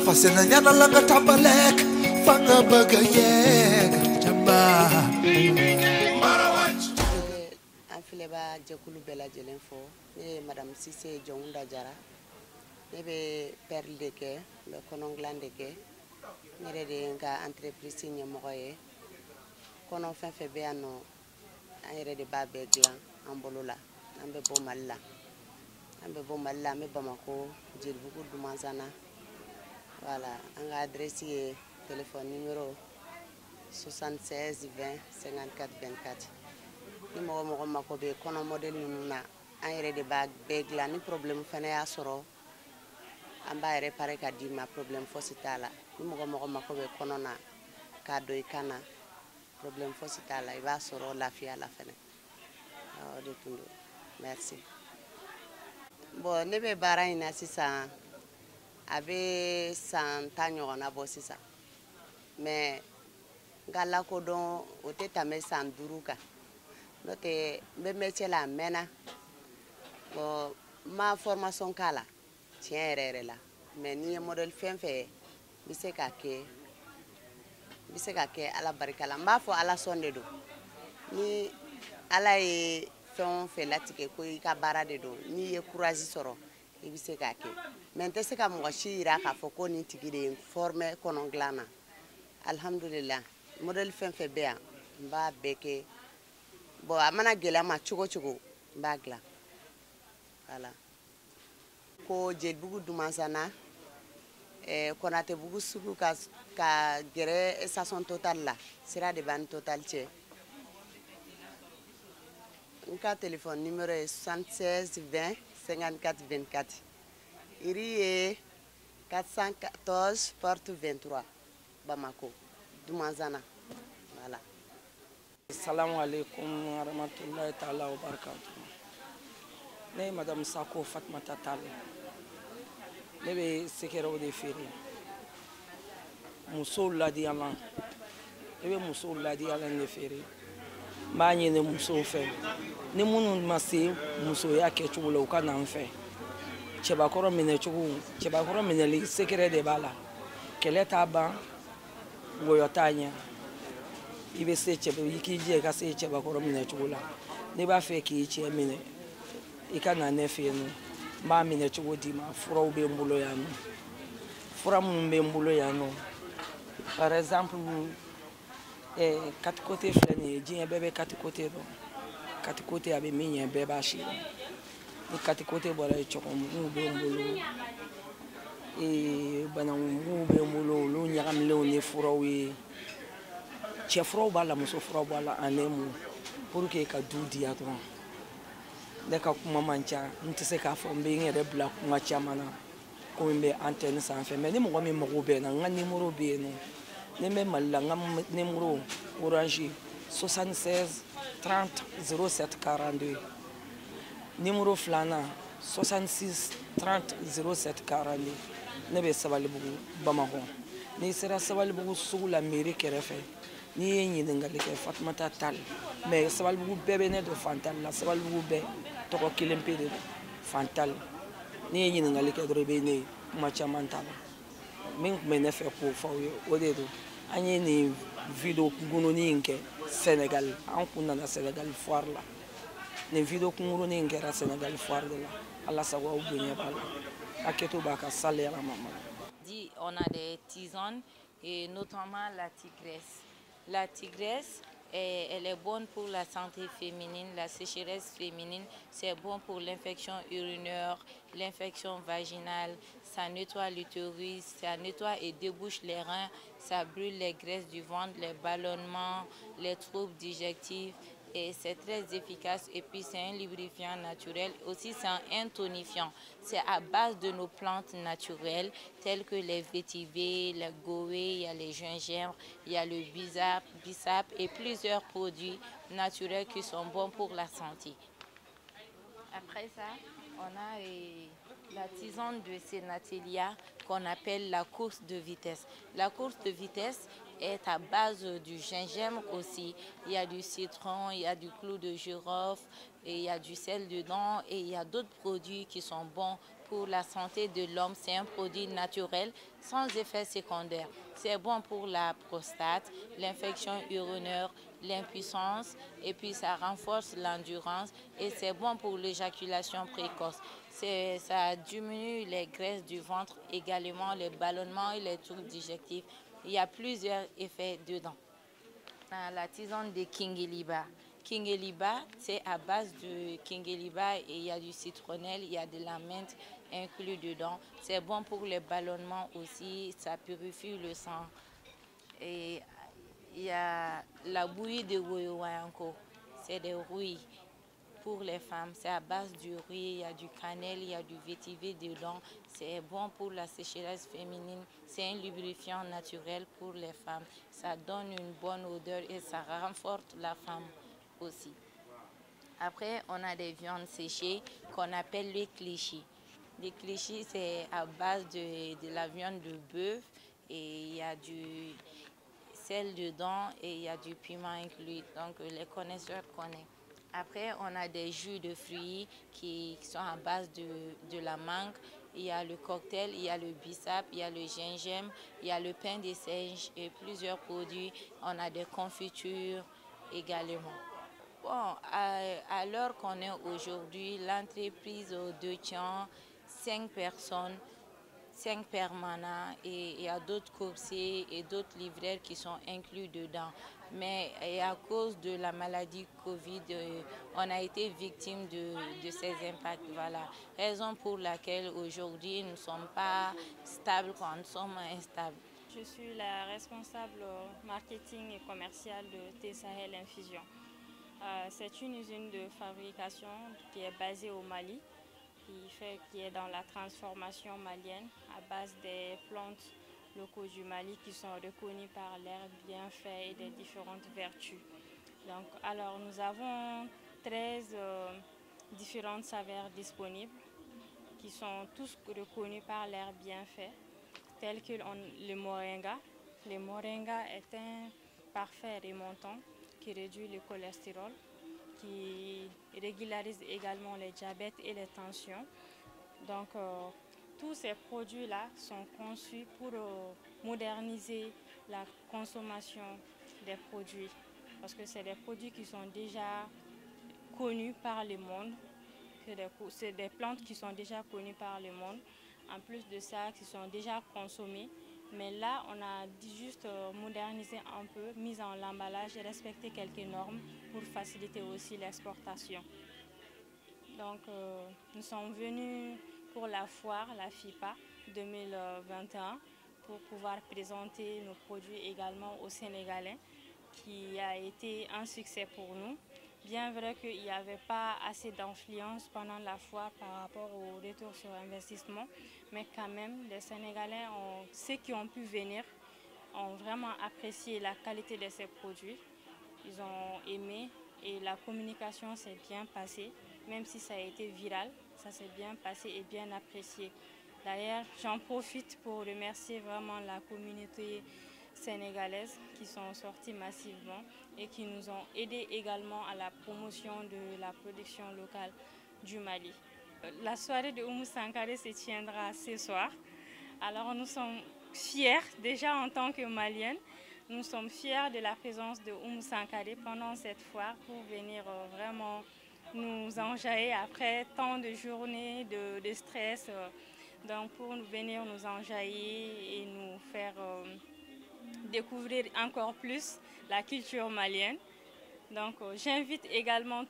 fasena nyana langa tabalek fanga bagayek jamba an filɛ b'a jɛkulu bɛɛ lajɛlen fɔ ne ye madame Sise Jɔnda Jara ne bɛ perle de kɛ n bɛ kɔnɔ dilan de kɛ ne yɛrɛ de ye n ka entreprise ɲɛmɔgɔ ye kɔnɔ fɛn fɛn bɛ yan nɔ an yɛrɛ de b'a bɛɛ dilan an bolo la an bɛ bɔ Mali la an bɛ Bamako Jelibugu Dumanzana voilà an ka adresse ye téléphone numéro 76 20 54 24 ni mɔgɔ mako bɛ kɔnɔ modèle ninnu na an yɛrɛ de b'a bɛɛ dilan ni problème fana y'a sɔrɔ an b'a réparer ka di ma problème fosi t'a la ni mɔgɔ mako bɛ kɔnɔ na k'a dɔn i kan na problème fosi t'a la i b'a sɔrɔ lafiya la fana o de tun don merci bon ne bɛ baara in na sisan a bɛ san 10 ɲɔgɔnna bɔ sisan mais n ka lakodɔn o tɛ tɛmɛ san 5 kan n'o tɛ n bɛ métier la a mɛnna bon n ma formation k'a la tiɲɛ yɛrɛ la mais ni ye modèle fɛn fɛn ye n bɛ se ka kɛ ala barika la n b'a fɔ ala sɔn de don ni ala ye fɛn o fɛn latigɛ ko i ka baara de don n'i ye courage sɔrɔ i bɛ se k'a kɛ mais n tɛ se ka mɔgɔ si jira k'a fɔ ko nin tigi de ye n former kɔnɔ dilan na alhamdulillah modèle fɛn fɛn bɛ yan n b'a bɛɛ kɛ bon a mana gɛlɛya ma cogo o cogo n b'a dilan voilà ko Jelibugu Dumanzana Konatebugu sugu ka gɛrɛ station Total la sira de b'an ni Total cɛ n ka téléphone numéro ye 76 20 54 24 iri ye 414 porte 23 Bamako Dumanzana voilà. Assalamu alaikum wa rahmatullahi ta'ala wa barakatuh. Ne madame Sako Fatmata Tale. Ne be sekɛrɛw de feere musow ladiyalan ne be musow ladiyalan de feere n b'a ɲini musow fɛ ni minnu ma se musoya kɛcogo la u ka na n fɛ cɛbakɔrɔ minɛcogo cɛbakɔrɔ minɛli sekɛrɛ de b'a la kɛlɛ t'a ban ngɔyɔ t'a ɲɛ i bɛ se i k'i jɛ i ka se cɛbakɔrɔ minɛcogo la ne b'a fɛ k'i cɛ minɛ i ka na ne fɛ yen nɔ n b'a minɛ cogo di ma furaw bɛ n bolo yan nɔ fura minnu bɛ n bolo yan nɔ par exemple katikote filɛ nin ye diɲɛ bɛɛ bɛ katikote dɔn katikote a bɛ min ɲɛ bɛɛ b'a si dɔn ni katikote bɔra yen cɔgɔnmuguw bɛ n bolo banankunmuguw bɛ n bolo olu ɲagamilenw ni furaw ye cɛ furaw b'a la muso furaw b'a la en un mot pour que ka du diya dɔrɔn ne ka kuma man ca n tɛ se k'a fɔ n bɛ n yɛrɛ bila kuma caman na komi n bɛ antenne sanfɛ mais ni mɔgɔ min mago bɛ n na n ka numéro bɛ yen nɔ ni n bɛ Mali la n ka numéro orange 76 30 07 42 numéro filanan 66 30 07 42 ne bɛ Sabalibugu Bamakɔ n'i sera Sabalibugu sugu la mairie kɛrɛfɛ n'i ye ɲininkali kɛ Fatumata Tall mais Sabalibugu bɛɛ bɛ ne dɔn Fantal la Sabalibugu bɛɛ tɔgɔ kelen pe de don Fantal n'i ye ɲininkali kɛ dɔrɔn i bɛ ne ye kuma caman t'a la min tun bɛ ne fɛ k'o fɔ aw ye o de don an ye nin video kunkurunin in kɛ Sénégal an kun nana Sénégal foire la nin video kunkurunin in kɛra Sénégal foire de la ala sago aw bonya b'a la hakɛto b'a ka sali ala mama. On a des tisanes et notamment la tigresse. La tigresse, elle est bonne pour la santé féminine, la sécheresse féminine, c'est bon pour l'infection urinaire, l'infection vaginale, ça nettoie l'utérus, ça nettoie et débouche les reins, ça brûle les graisses du ventre, les ballonnements, les troubles digestifs. Et c'est très efficace et puis c'est un lubrifiant naturel. Aussi c'est un tonifiant. C'est à base de nos plantes naturelles telles que les vétivés, les goé, il y a les gingembre, il y a le bissap et plusieurs produits naturels qui sont bons pour la santé. Après ça, on a la tisane de Sénatelia qu'on appelle la course de vitesse. La course de vitesse, est à base du gingembre aussi. Il y a du citron, il y a du clou de girofle, et il y a du sel dedans et il y a d'autres produits qui sont bons pour la santé de l'homme. C'est un produit naturel sans effet secondaire. C'est bon pour la prostate, l'infection urinaire, l'impuissance et puis ça renforce l'endurance et c'est bon pour l'éjaculation précoce. Ça diminue les graisses du ventre, également les ballonnements et les troubles digestifs. Il y a plusieurs effets dedans. La tisane de Kingeliba. Kingeliba, c'est à base de Kingeliba et il y a du citronnelle, il y a de la menthe inclus dedans. C'est bon pour les ballonnements aussi, ça purifie le sang. Et il y a la bouillie de Woyowayanko, c'est des rouilles pour les femmes. C'est à base du riz, il y a du cannelle, il y a du vétiver dedans. C'est bon pour la sécheresse féminine. C'est un lubrifiant naturel pour les femmes. Ça donne une bonne odeur et ça renforce la femme aussi. Après, on a des viandes séchées qu'on appelle les clichés. Les clichés, c'est à base de la viande de bœuf et il y a du sel dedans et il y a du piment inclus. Donc, les connaisseurs connaissent. Après, on a des jus de fruits qui sont à base de la mangue. Il y a le cocktail, il y a le bissap, il y a le gingembre, il y a le pain des singes et plusieurs produits. On a des confitures également. Bon, à l'heure qu'on est aujourd'hui, l'entreprise détient 5 personnes, 5 permanents et il y a d'autres coursiers et d'autres livraires qui sont inclus dedans. Mais à cause de la maladie Covid, on a été victime de ces impacts. Voilà, raison pour laquelle aujourd'hui nous ne sommes pas stables quand nous sommes instables. Je suis la responsable marketing et commerciale de Thé Sahel Infusion. C'est une usine de fabrication qui est basée au Mali, qui est dans la transformation malienne à base des plantes locaux du Mali qui sont reconnus par leurs bienfaits et des différentes vertus. Donc, alors, nous avons 13 différentes saveurs disponibles qui sont tous reconnus par leurs bienfaits, tels que le moringa. Le moringa est un parfait remontant qui réduit le cholestérol, qui régularise également les diabètes et les tensions. Donc, tous ces produits-là sont conçus pour moderniser la consommation des produits. Parce que c'est des produits qui sont déjà connus par le monde. C'est des plantes qui sont déjà connues par le monde. En plus de ça, qui sont déjà consommées. Mais là, on a juste modernisé un peu, mis en l'emballage et respecté quelques normes pour faciliter aussi l'exportation. Donc, nous sommes venus pour la foire, la FIPA 2021, pour pouvoir présenter nos produits également aux Sénégalais, qui a été un succès pour nous. Bien vrai qu'il n'y avait pas assez d'influence pendant la foire par rapport au retour sur investissement, mais quand même, les Sénégalais, ceux qui ont pu venir, ont vraiment apprécié la qualité de ces produits. Ils ont aimé et la communication s'est bien passée, même si ça a été viral, ça s'est bien passé et bien apprécié. D'ailleurs, j'en profite pour remercier vraiment la communauté sénégalaises qui sont sorties massivement et qui nous ont aidés également à la promotion de la production locale du Mali. La soirée de Oumou Sankaré se tiendra ce soir. Alors nous sommes fiers, déjà en tant que Maliennes, nous sommes fiers de la présence de Oumou Sankaré pendant cette foire pour venir vraiment nous enjailler après tant de journées de stress. Donc pour venir nous enjailler et nous faire découvrir encore plus la culture malienne. Donc j'invite également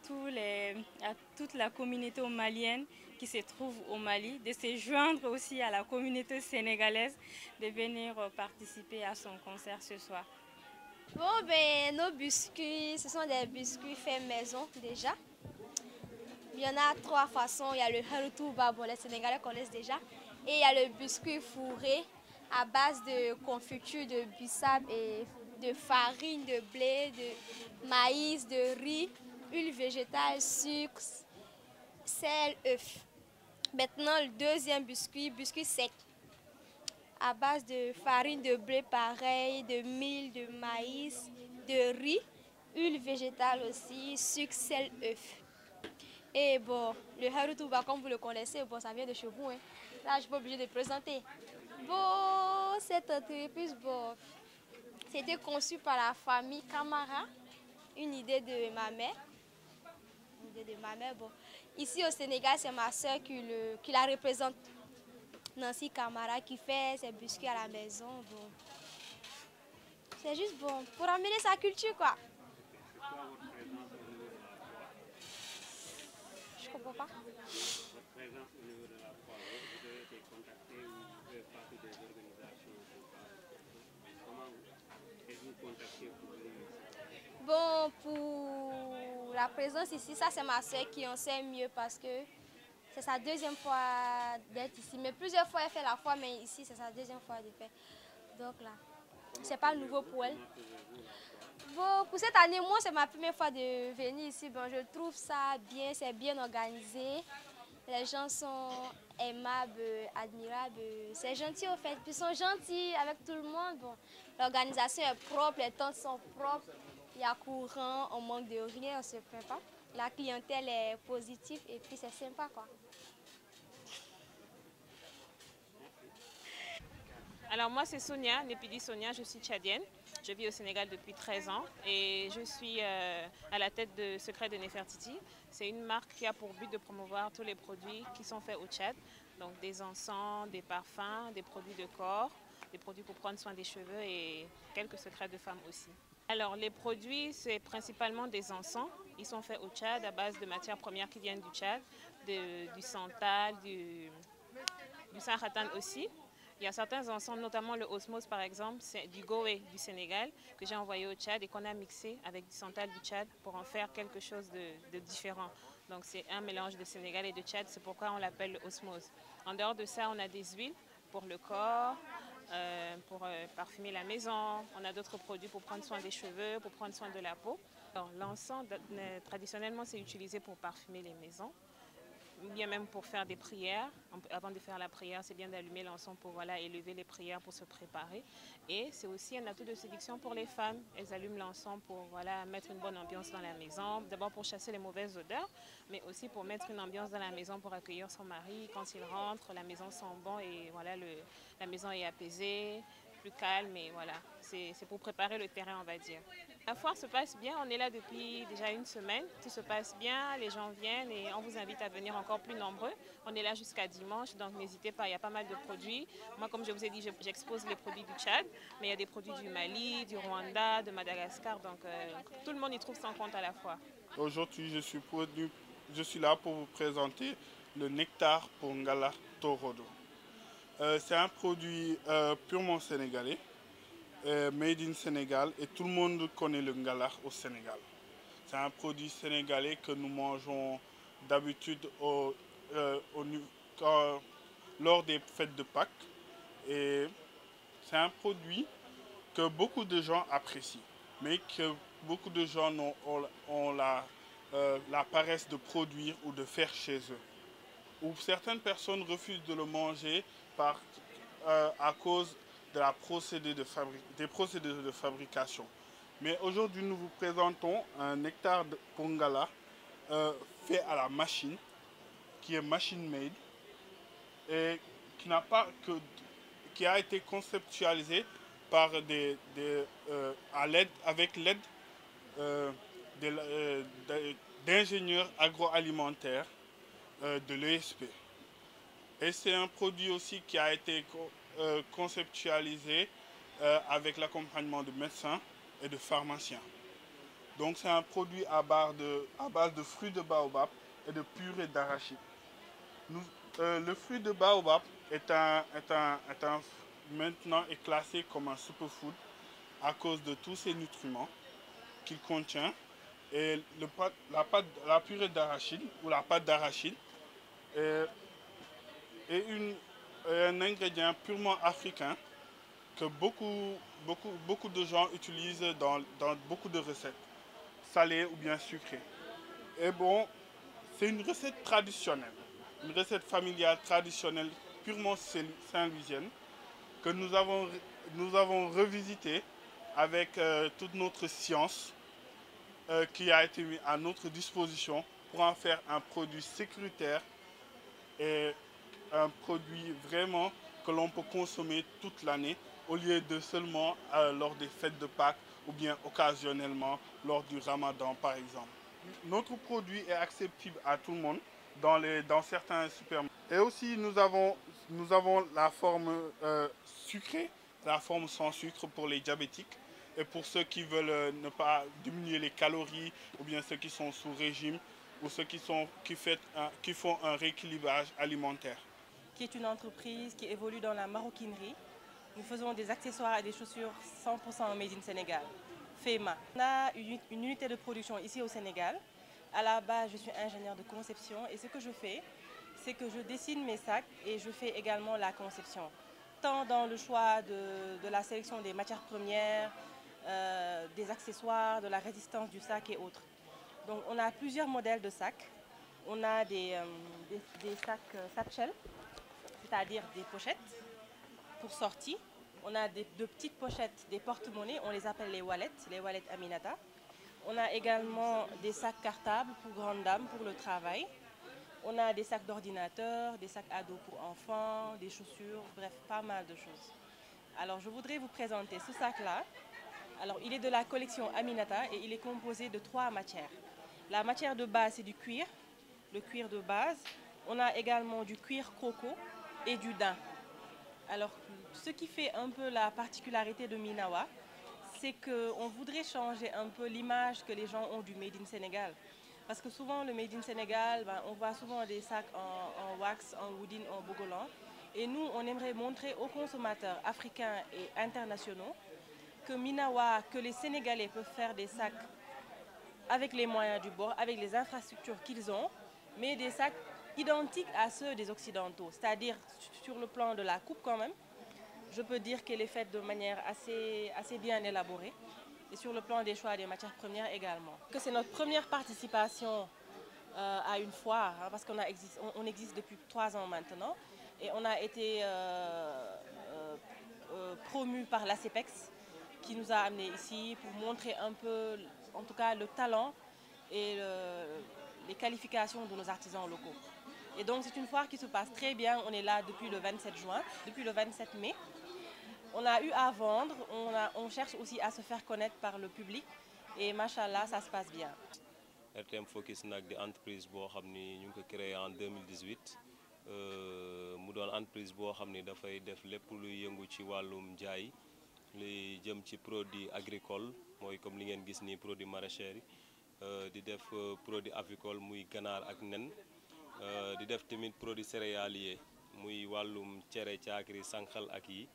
toute la communauté malienne qui se trouve au Mali de se joindre aussi à la communauté sénégalaise de venir participer à son concert ce soir. Bon, ben, nos biscuits, ce sont des biscuits faits maison déjà. Il y en a 3 façons. Il y a le haroutou bon, les Sénégalais connaissent déjà. Et il y a le biscuit fourré à base de confiture de bissap et de farine, de blé, de maïs, de riz, huile végétale, sucre, sel, œuf. Maintenant, le deuxième biscuit sec. à base de farine de blé pareil, de mil, de maïs, de riz, huile végétale aussi, sucre, sel, œuf. Et bon, le harutuba, comme vous le connaissez, bon, ça vient de chez vous. Hein. Là, je ne suis pas obligée de présenter. Bon, cette entreprise, bon, c'était conçu par la famille Camara, une idée de ma mère. Bon. Ici au Sénégal, c'est ma soeur qui la représente, Nancy Camara, qui fait ses biscuits à la maison. Bon. C'est juste bon, pour amener sa culture, quoi. Je comprends pas. Votre présence au niveau de la foire, vous avez été contacté ou vous faites partie des organisations? Comment êtes-vous contacté pour venir ici? Bon, pour la présence ici, ça c'est ma soeur qui en sait mieux parce que c'est sa deuxième fois d'être ici. Mais plusieurs fois elle fait la foire, mais ici c'est sa deuxième fois de faire. Donc là, c'est pas nouveau pour elle. Bon, pour cette année, moi c'est ma première fois de venir ici. Bon, je trouve ça bien, c'est bien organisé. Les gens sont aimables, admirables. C'est gentil au fait. Ils sont gentils avec tout le monde. Bon, l'organisation est propre, les tentes sont propres. Il y a courant, on manque de rien, on ne se plaint pas. La clientèle est positive et puis c'est sympa, quoi. Alors moi c'est Sonia, Népidi Sonia, je suis tchadienne. Je vis au Sénégal depuis 13 ans et je suis à la tête de Secret de Nefertiti. C'est une marque qui a pour but de promouvoir tous les produits qui sont faits au Tchad. Donc des encens, des parfums, des produits de corps, des produits pour prendre soin des cheveux et quelques secrets de femmes aussi. Alors les produits, c'est principalement des encens. Ils sont faits au Tchad à base de matières premières qui viennent du Tchad, du santal, du sarratan aussi. Il y a certains encens, notamment le osmose par exemple, c'est du Goé du Sénégal que j'ai envoyé au Tchad et qu'on a mixé avec du santal du Tchad pour en faire quelque chose de différent. Donc c'est un mélange de Sénégal et de Tchad, c'est pourquoi on l'appelle le osmose. En dehors de ça, on a des huiles pour le corps, pour parfumer la maison. On a d'autres produits pour prendre soin des cheveux, pour prendre soin de la peau. L'encens, traditionnellement, c'est utilisé pour parfumer les maisons, ou bien même pour faire des prières. Avant de faire la prière, c'est bien d'allumer l'encens pour élever les prières, pour se préparer. Et c'est aussi un atout de séduction pour les femmes. Elles allument l'encens pour mettre une bonne ambiance dans la maison. D'abord pour chasser les mauvaises odeurs, mais aussi pour mettre une ambiance dans la maison pour accueillir son mari. Quand il rentre, la maison sent bon et la maison est apaisée, plus calme. Et voilà, c'est pour préparer le terrain, on va dire. La foire se passe bien, on est là depuis déjà une semaine, tout se passe bien, les gens viennent et on vous invite à venir encore plus nombreux. On est là jusqu'à dimanche, donc n'hésitez pas, il y a pas mal de produits. Moi, comme je vous ai dit, j'expose les produits du Tchad, mais il y a des produits du Mali, du Rwanda, de Madagascar, donc tout le monde y trouve son compte à la fois. Aujourd'hui, je suis là pour vous présenter le nectar Pongala Torodo. C'est un produit purement sénégalais. Made in Sénégal et tout le monde connaît le ngala au Sénégal. C'est un produit sénégalais que nous mangeons d'habitude lors des fêtes de Pâques. Et c'est un produit que beaucoup de gens apprécient, mais que beaucoup de gens ont la paresse de produire ou de faire chez eux. Ou certaines personnes refusent de le manger à cause des procédés de fabrication. Mais aujourd'hui, nous vous présentons un nectar de Pongala fait à la machine, qui est machine made et qui a été conceptualisé par avec l'aide d'ingénieurs agroalimentaires de l'ESP. Et c'est un produit aussi qui a été conceptualisé avec l'accompagnement de médecins et de pharmaciens. Donc c'est un produit à base de fruits de baobab et de purée d'arachide. Le fruit de baobab maintenant est classé comme un superfood à cause de tous ces nutriments qu'il contient. Et la purée d'arachide ou la pâte d'arachide est un ingrédient purement africain que beaucoup de gens utilisent dans beaucoup de recettes, salées ou bien sucrées. Et bon, c'est une recette traditionnelle, une recette familiale traditionnelle purement saint-louisienne que nous avons revisité avec toute notre science qui a été mise à notre disposition pour en faire un produit sécuritaire et un produit vraiment que l'on peut consommer toute l'année au lieu de seulement lors des fêtes de Pâques ou bien occasionnellement lors du Ramadan par exemple. Notre produit est accessible à tout le monde dans certains supermarchés. Et aussi nous avons la forme sucrée, la forme sans sucre pour les diabétiques et pour ceux qui veulent ne pas diminuer les calories ou bien ceux qui sont sous régime ou ceux qui font un rééquilibrage alimentaire. Qui est une entreprise qui évolue dans la maroquinerie. Nous faisons des accessoires et des chaussures 100% made in Sénégal, FEMA. On a une unité de production ici au Sénégal. À la base, je suis ingénieure de conception et ce que je fais, c'est que je dessine mes sacs et je fais également la conception. Tant dans le choix de la sélection des matières premières, des accessoires, de la résistance du sac et autres. Donc on a plusieurs modèles de sacs. On a des sacs satchel, c'est-à-dire des pochettes pour sortie. On a de petites pochettes, des porte-monnaies, on les appelle les wallets Aminata. On a également des sacs cartables pour grandes dames, pour le travail. On a des sacs d'ordinateur, des sacs à dos pour enfants, des chaussures, bref, pas mal de choses. Alors je voudrais vous présenter ce sac-là. Alors il est de la collection Aminata et il est composé de 3 matières. La matière de base, c'est du cuir, le cuir de base. On a également du cuir coco et du daim. Alors, ce qui fait un peu la particularité de Minawa, c'est qu'on voudrait changer un peu l'image que les gens ont du Made in Sénégal. Parce que souvent, le Made in Sénégal, on voit souvent des sacs en wax, en woodin, en bogolan. Et nous, on aimerait montrer aux consommateurs africains et internationaux que Minawa, que les Sénégalais peuvent faire des sacs avec les moyens du bord, avec les infrastructures qu'ils ont, mais des sacs identiques à ceux des Occidentaux, c'est-à-dire sur le plan de la coupe quand même, je peux dire qu'elle est faite de manière assez bien élaborée et sur le plan des choix des matières premières également. C'est notre première participation à une foire, hein, parce qu'on existe depuis 3 ans maintenant et on a été promu par l'ACEPEX qui nous a amenés ici pour montrer un peu, en tout cas, le talent et les qualifications de nos artisans locaux. Et donc c'est une foire qui se passe très bien, on est là depuis le 27 juin, depuis le 27 mai. On a eu à vendre, on cherche aussi à se faire connaître par le public et machallah, ça se passe bien. RTM Focus nag di entreprise boo xam ni ñu ngi ko créé en 2018 mu doon entreprise boo xam ni dafay def lépp luy yëngu ci wàllum jaay li jëm ci produit agricole mooy comme li ngeen gis nii produit maraîcher yi di def produit avicole muy ganaar ak nen di def tamit produit céréalier muy wàllum cere caakiri sànqal ak yi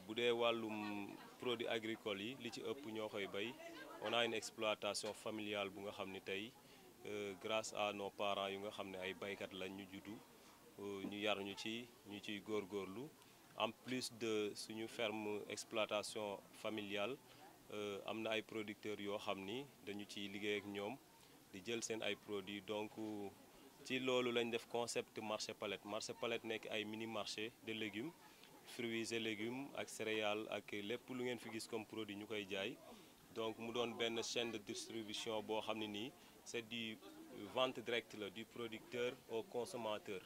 bu dee wàllum produit agricole yi li ci ëpp ñoo koy bay on a une exploitation familiale bu nga xam ni tey grâce à nos parents yu nga xam ne ay baykat lañ ñu juddu ñu yar ñu ciy góorgóorlu en plus de suñu ferme exploitation familiale am na ay producteurs yoo xam ni dañu ciy liggéey ak ñoom di jël seen ay produits donc ci loolu lañ def concept marché palette nekk ay mini marché de légumes fruits et légumes ak céréales ak lépp lu ngeen fi gis comme produit ñu koy jaay donc mu doon benn chaîne de distribution boo xam ne nii c'est du vente directe la du producteur au consommateur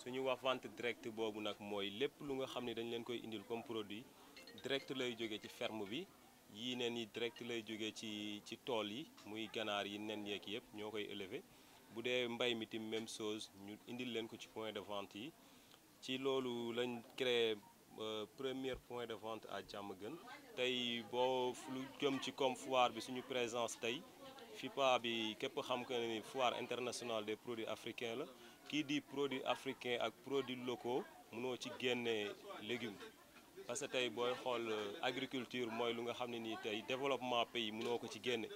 suñu wax vente directe boobu nag mooy lépp lu nga xam ne dañ leen koy indil comme produit direct lay jógee ci ferme bi yii nen yi direct lay jógee ci tool yi muy ganaar yi nen yeeg yëpp ñoo koy élever bu dee mbay mi tim même chose ñu indil leen ko ci point de vente yi ci loolu lañ créé premier point de vente à Diamaguène tey boo lu jëm ci comme foire bi suñu présence tey FIPA bi képp xam que ni foire internationale des produits africains la kii di produits africains ak produits locaux mënoo ci génne légumes parce que tey booy xool agriculture mooy lu nga xam ne nii tey développement pays mënoo ko ci génne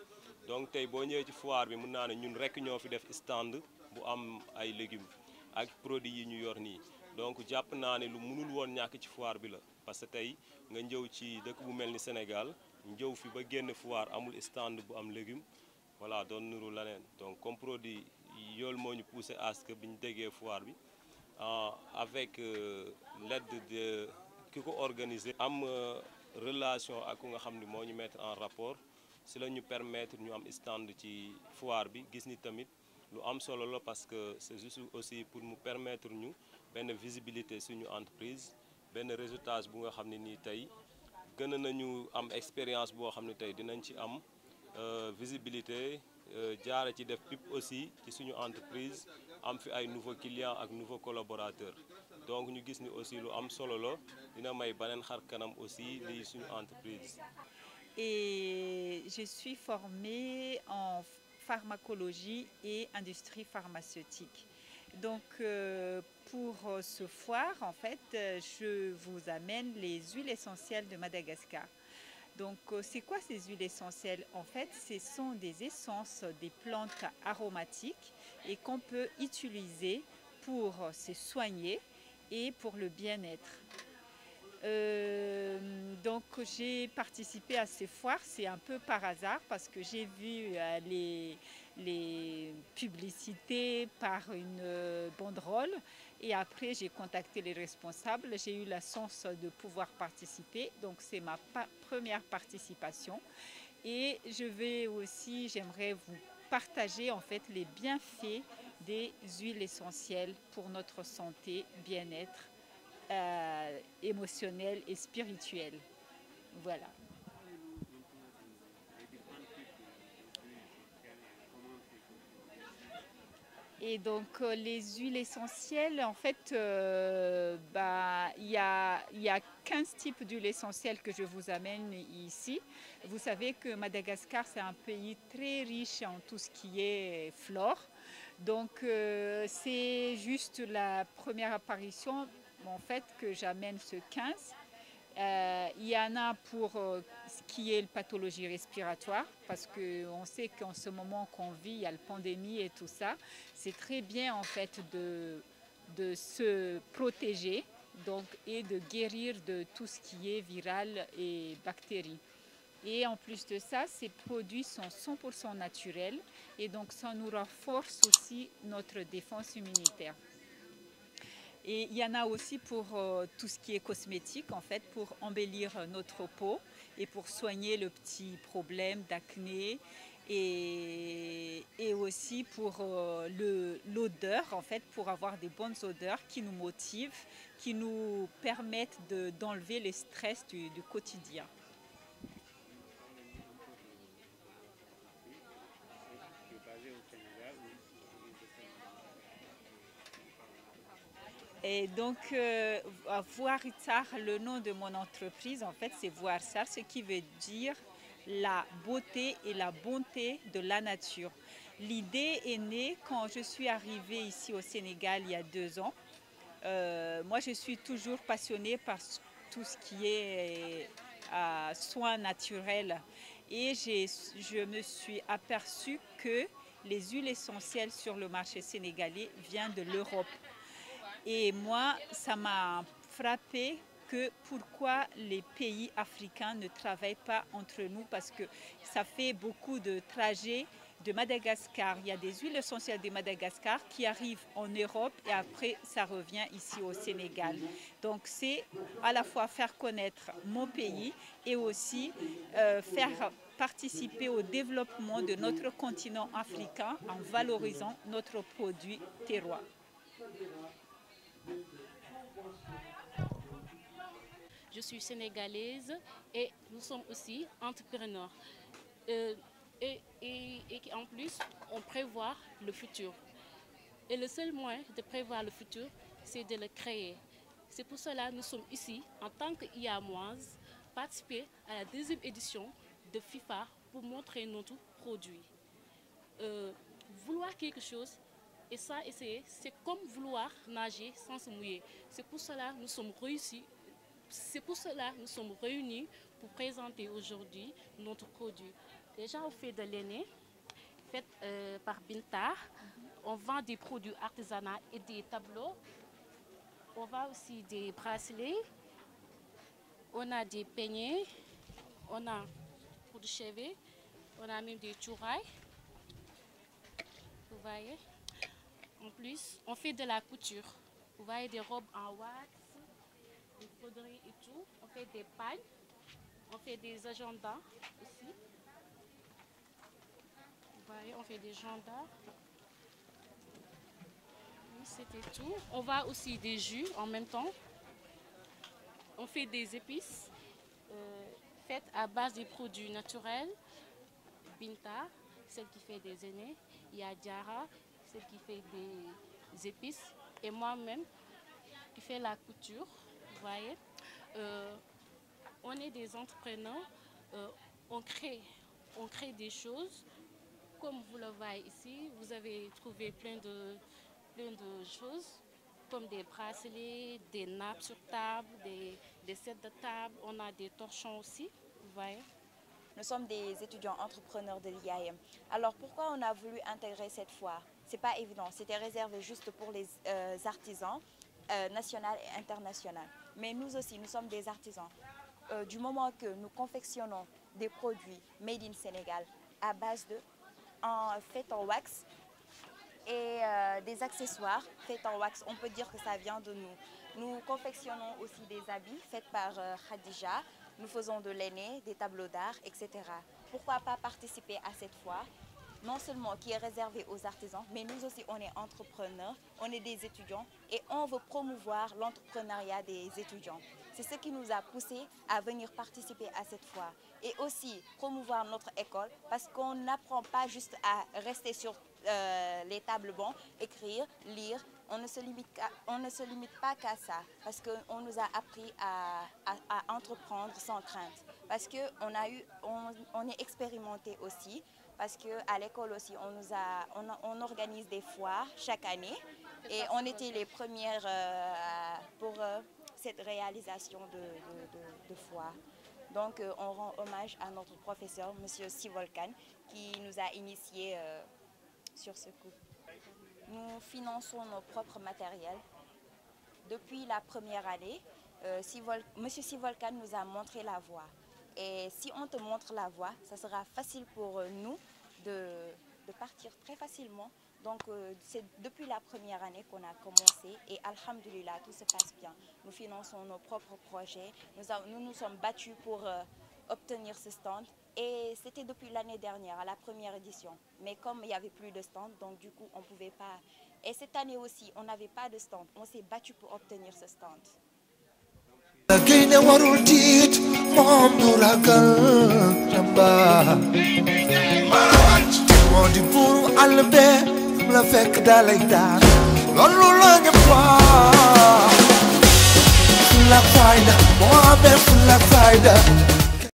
donc tey boo ñëwee ci foire bi mën naa ne ñun rekk ñoo fi def stand bu am ay légumes ak produits yi ñu yor nii donc jàpp naa ne lu mënul woon ñàkk ci foire bi la parce que tey nga njëw ci dëkk bu mel ni Sénégal njëw fi ba génn foire amul stand bu am légume voilà doon nuru leneen donc comme produit yoolu moo ñu poussé à ce que bi ñu déggee foire bi avec l'aide de ki ko organiser am relation ak ku nga xam ni moo ñu mettre en rapport si la ñu permettre ñu am stand ci foire bi gis ni tamit lu am solo la parce que c'est juste aussi pour mu permettre ñu benn visibilité suñu entreprise benn résultat bu nga xam ne nii tey gën nañu am expérience boo xam ne tey dinañ ci am visibilité jaare ci def pub aussi ci suñu entreprise am fi ay nouveaux clients ak nouveaux collaborateurs donc ñu gis ni aussi lu am solo la dina may beneen xar kanam aussi lii suñu entreprise. Et je suis formée en pharmacologie et industrie pharmaceutique. Donc pour ce foire, en fait, je vous amène les huiles essentielles de Madagascar. Donc c'est quoi ces huiles essentielles? En fait, ce sont des essences des plantes aromatiques et qu'on peut utiliser pour se soigner et pour le bien-être. Donc j'ai participé à ces foires, c'est un peu par hasard parce que j'ai vu les publicités par une banderole et après j'ai contacté les responsables, j'ai eu la chance de pouvoir participer, donc c'est ma première participation et j'aimerais vous partager en fait les bienfaits des huiles essentielles pour notre santé, bien-être émotionnel et spirituel. Voilà. Et donc les huiles essentielles, en fait, il y a 15 types d'huiles essentielles que je vous amène ici. Vous savez que Madagascar, c'est un pays très riche en tout ce qui est flore. Donc c'est juste la première apparition en fait que j'amène ce 15. Il y en a pour ce qui est la pathologie respiratoire, parce qu'on sait qu'en ce moment qu'on vit, il y a la pandémie et tout ça. C'est très bien en fait de se protéger donc, et de guérir de tout ce qui est viral et bactéries. Et en plus de ça, ces produits sont 100% naturels et donc ça nous renforce aussi notre défense immunitaire. Et il y en a aussi pour tout ce qui est cosmétique, en fait, pour embellir notre peau et pour soigner le petit problème d'acné et aussi pour l'odeur, en fait, pour avoir des bonnes odeurs qui nous motivent, qui nous permettent d'enlever les stress du quotidien. Et donc, Voaritzar, le nom de mon entreprise, en fait, c'est Voaritzar, ce qui veut dire la beauté et la bonté de la nature. L'idée est née quand je suis arrivée ici au Sénégal il y a 2 ans. Moi, je suis toujours passionnée par tout ce qui est soins naturels. Et je me suis aperçue que les huiles essentielles sur le marché sénégalais viennent de l'Europe. Et moi, ça m'a frappé que pourquoi les pays africains ne travaillent pas entre nous, parce que ça fait beaucoup de trajets de Madagascar. Il y a des huiles essentielles de Madagascar qui arrivent en Europe et après ça revient ici au Sénégal. Donc c'est à la fois faire connaître mon pays et aussi faire participer au développement de notre continent africain en valorisant notre produit terroir. Je suis sénégalaise et nous sommes aussi entrepreneurs. Et en plus, on prévoit le futur. Et le seul moyen de prévoir le futur, c'est de le créer. C'est pour cela que nous sommes ici, en tant qu'IAMoise, participer à la 2e édition de FIFA pour montrer notre produit. Vouloir quelque chose, et ça, essayer, c'est comme vouloir nager sans se mouiller. C'est pour cela que nous sommes réussis. C'est pour cela que nous sommes réunis pour présenter aujourd'hui notre produit. Déjà, on fait de l'aîné, fait par Bintar. On vend des produits artisanaux et des tableaux. On vend aussi des bracelets. On a des peignets. On a pour de cheveux. On a même des chourailles. Vous voyez? En plus, on fait de la couture. Vous voyez des robes en wax. des broderies et tout. On fait des pagnes, on fait des agendas aussi. Vous voyez, on fait des agendas. Oui, c'était tout. On va aussi des jus en même temps. On fait des épices faites à base des produits naturels. Binta, celle qui fait des aînés. Il y a Diara, celle qui fait des épices. Et moi-même, qui fait la couture. Vous voyez, on est des entrepreneurs. On crée des choses. Comme vous le voyez ici, vous avez trouvé plein de choses. Comme des bracelets, des nappes sur table, des sets de table. On a des torchons aussi, vous voyez. Nous sommes des étudiants entrepreneurs de l'IAM. Alors pourquoi on a voulu intégrer cette foire? Ce n'est pas évident, c'était réservé juste pour les artisans nationaux et internationaux. Mais nous aussi, nous sommes des artisans. Du moment que nous confectionnons des produits made in Sénégal à base de faits en wax, et des accessoires faits en wax, on peut dire que ça vient de nous. Nous confectionnons aussi des habits faits par Khadija, nous faisons de l'aîné, des tableaux d'art, etc. Pourquoi pas participer à cette foire, non seulement qui est réservée aux artisans, mais nous aussi on est entrepreneurs, on est des étudiants et on veut promouvoir l'entrepreneuriat des étudiants. C'est ce qui nous a poussé à venir participer à cette foire et aussi promouvoir notre école parce qu'on n'apprend pas juste à rester sur les tables bancs, écrire, lire. On ne se limite pas qu'à ça parce qu'on nous a appris à entreprendre sans crainte. Parce qu'on est expérimenté aussi. Parce qu'à l'école aussi, on organise des foires chaque année. Et on était les premières pour cette réalisation de foire. Donc on rend hommage à notre professeur, M. Sivolkan, qui nous a initiés sur ce coup. Nous finançons nos propres matériels. Depuis la première année, M. Sivolkan nous a montré la voie. Et si on te montre la voie, ça sera facile pour nous de partir très facilement. Donc c'est depuis la première année qu'on a commencé et alhamdoulilah, tout se passe bien. Nous finançons nos propres projets. Nous nous sommes battus pour obtenir ce stand. Et c'était depuis l'année dernière, à la première édition. Mais comme il n'y avait plus de stand, donc du coup, on ne pouvait pas. Et cette année aussi, on n'avait pas de stand. On s'est battu pour obtenir ce stand. La faida,